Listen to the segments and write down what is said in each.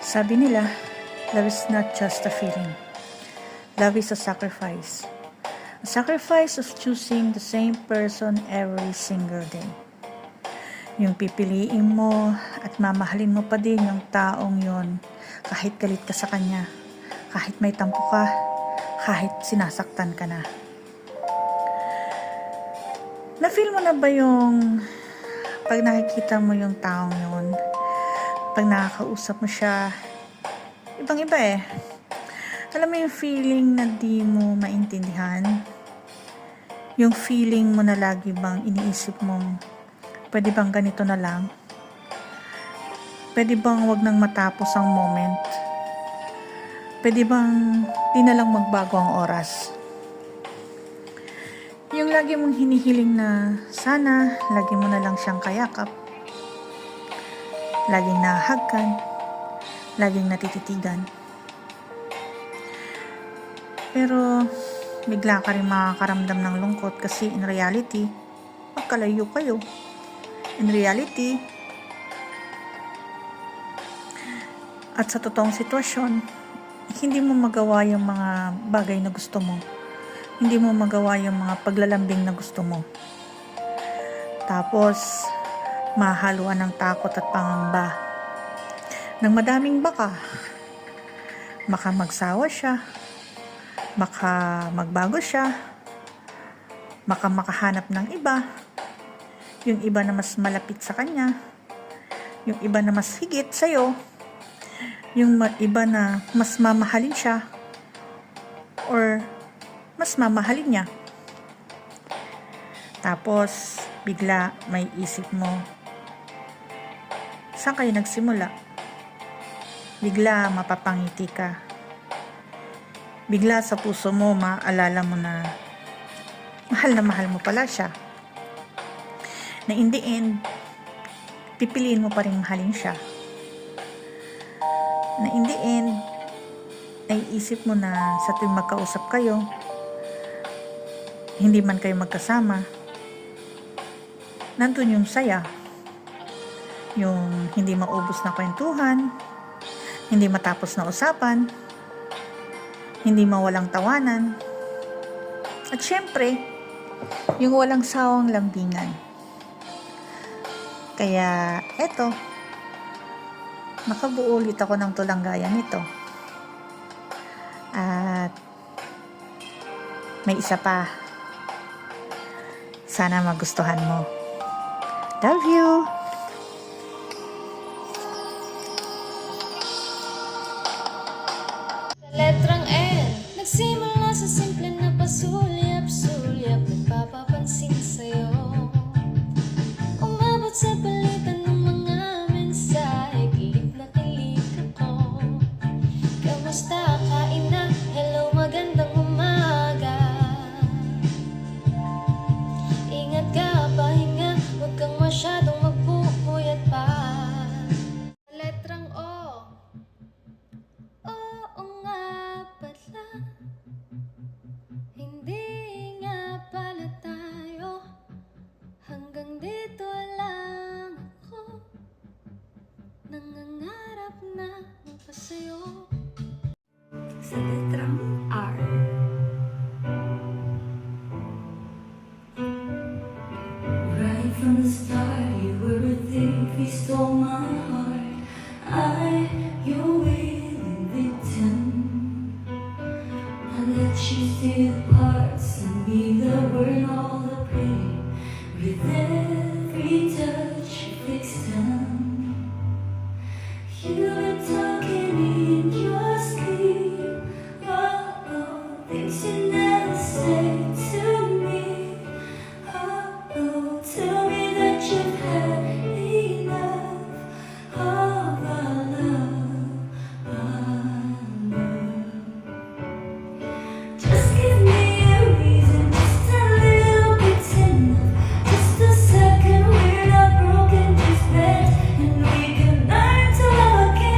Sabi nila, love is not just a feeling. Love is a sacrifice. A sacrifice of choosing the same person every single day. Yung pipiliin mo at mamahalin mo pa din yung taong yon kahit galit ka sa kanya, kahit may tampo ka, kahit sinasaktan ka na. Na-feel mo na ba yung pag nakikita mo yung taong yon, pag nakakausap mo siya, ibang-iba eh. Alam mo yung feeling na di mo maintindihan? Yung feeling mo na lagi bang iniisip mong, pwede bang ganito na lang? Pwede bang wag nang matapos ang moment? Pwede bang di na lang magbago ang oras? Yung lagi mong hinihiling na sana, lagi mo na lang siyang kayakap. Laging nahahagkan, laging natititigan. Pero bigla ka rin makakaramdam ng lungkot kasi in reality, magkalayo kayo. In reality, at sa totoong sitwasyon, hindi mo magawa yung mga bagay na gusto mo. Hindi mo magawa yung mga paglalambing na gusto mo. Tapos, mahaluan ng takot at pangamba ng madaming baka magsawa siya, baka magbago siya, baka makahanap ng iba, yung iba na mas malapit sa kanya, yung iba na mas higit sa'yo, yung iba na mas mamahalin siya or mas mamahalin niya. Tapos bigla may isip mo, saan kayo nagsimula? Bigla mapapangiti ka. Bigla sa puso mo maalala mo na mahal mo pala siya. Na in the end, pipiliin mo pa rin mahalin siya. Na in the end, ay isip mo na sa tuwing magkausap kayo, hindi man kayo magkasama, nandun yung saya. Yung hindi maubos na kwentuhan, hindi matapos na usapan, hindi mawalang tawanan, at syempre, yung walang sawang lambingan. Kaya, eto, nakabuo ulit ako ng tulanggaya nito. At may isa pa. Sana magustuhan mo. Love you! Letrang L, nagsimula sa simple na pasulyap-sulyap, nagpapapansin sa'yo. Umabot sa palitan ng mga mensahe, kilig na kilig ako. Kamusta, kain na, hello, magandang umaga. Ingat ka, pahinga, huwag kang masyadong magpupuyat pa. Letrang O, oo nga pala, hindi nga pala tayo, hanggang dito lang ako, nangangarap na magpasayo. Sa letrang R. Right from the start, you were a thief, you stole my heart. Your willing victim. I let you see the parts and be the burn all the pain. With every touch, you fixed them. You were talking in your sleep. Oh, things you never said to me. Oh, tell me that you've had enough of our love. Just give me a reason, just a little bit enough. Just a second, we're not broken, just bent, and we can learn to love again.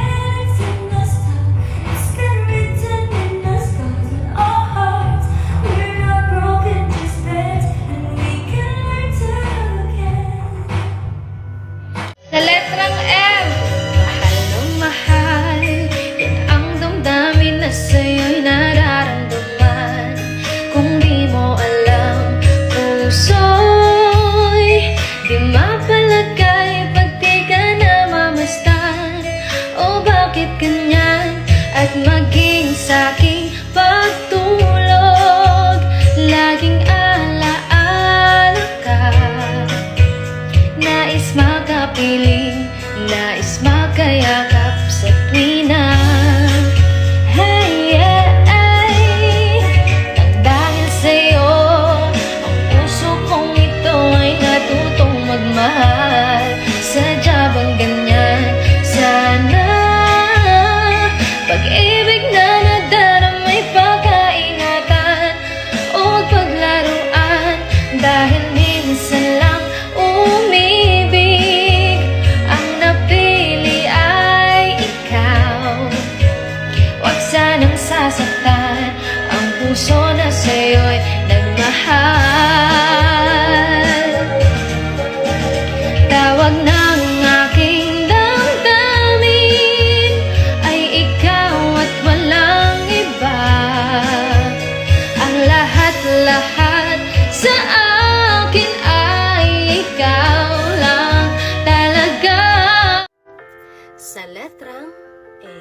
letrang A.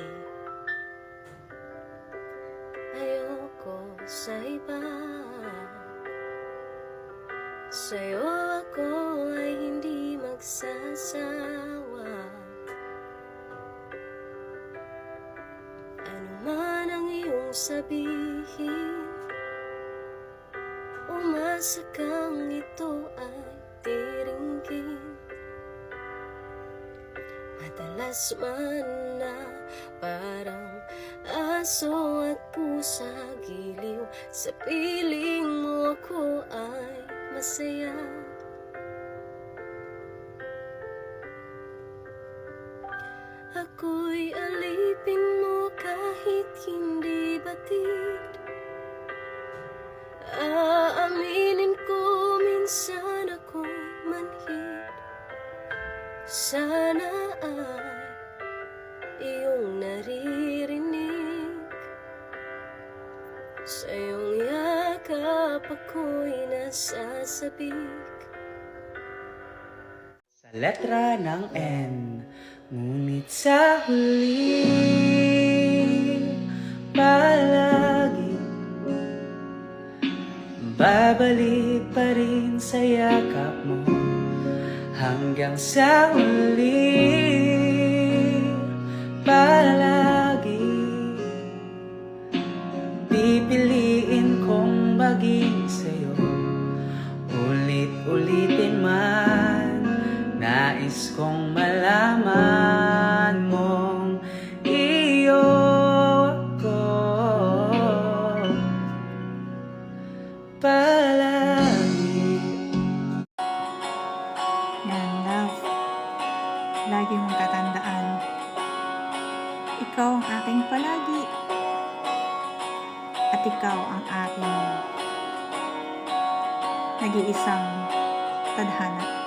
Ayoko sa iba, sa'yo ako ay hindi magsasawa. Ano man ang iyong sabihin, umasa kang ito ay tiringgin. Madalas man na parang aso at pusa, giliw sa piling mo ako ay masaya. Ako'y alipin mo kahit hindi batid. Aaminin ko minsan ako'y manhid. Sana ay iyong naririnig. Sa iyong yakap ako'y nasasabik. Sa letra ng N, ngunit sa huli, palagi babalik pa rin sa yakap mo hanggang sa huli. Palagi pipiliin kong maging sa'yo, ulit-ulitin man. Nais kong malaman mong iyo ako palagi. Yan, love. Lagi mong tatandaan. Ikaw ang aking palagi. At ikaw ang aking nag-iisang tadhana.